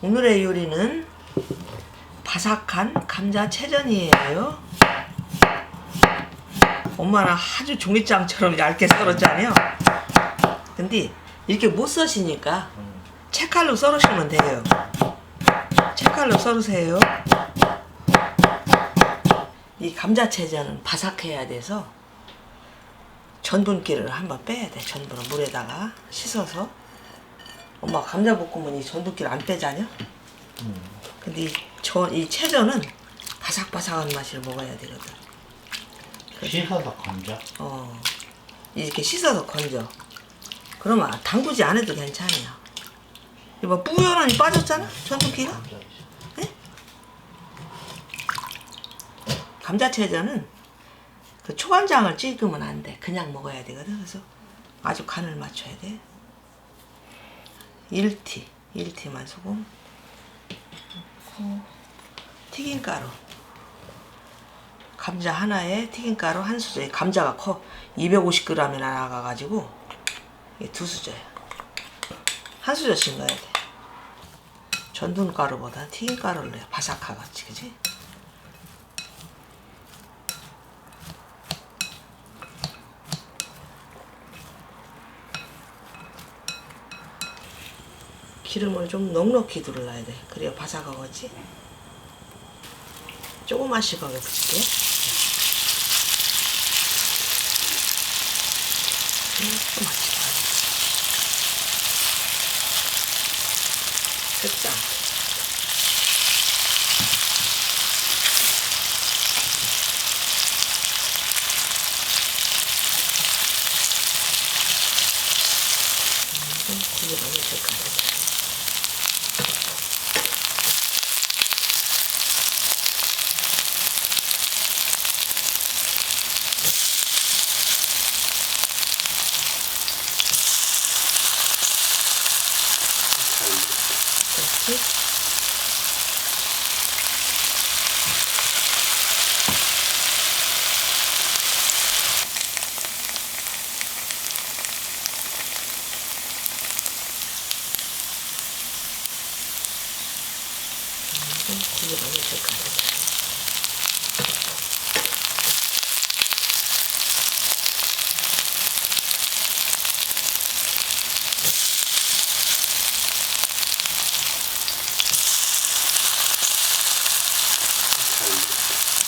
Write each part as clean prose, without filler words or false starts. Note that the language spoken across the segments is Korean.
오늘의 요리는 바삭한 감자채전이에요. 엄마는 아주 종이장처럼 얇게 썰었잖아요. 근데 이렇게 못 써시니까 채칼로 썰으시면 돼요. 채칼로 썰으세요. 이 감자채전은 바삭해야 돼서 전분기를 한번 빼야 돼. 전분을 물에다가 씻어서. 엄마 감자볶음은 이 전분기를 안 빼잖아요. 근데 이 채전은 바삭바삭한 맛을 먹어야 되거든. 씻어서 건져? 이렇게 씻어서 건져. 그러면 담그지 않아도 괜찮아요. 이거 뿌연하니 빠졌잖아? 전분기가? 네? 감자채전은 그 초간장을 찍으면 안 돼. 그냥 먹어야 되거든. 그래서 아주 간을 맞춰야 돼. 1티만 소금 넣고 튀김가루, 감자 하나에 튀김가루 한 수저에 감자가 커 250g이나 나가가지고 두 수저야. 한 수저씩 넣어야 돼. 전분가루보다 튀김가루를 넣어야 바삭하겠지, 그지? 기름을 좀 넉넉히 둘러야 돼. 그래야 바삭하겠지? 조금만씩 하게 붙일게. 조금만씩. 됐다. 고기 많이 될까 봐. 그렇지? 고기 많이 될까 봐.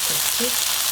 그렇지?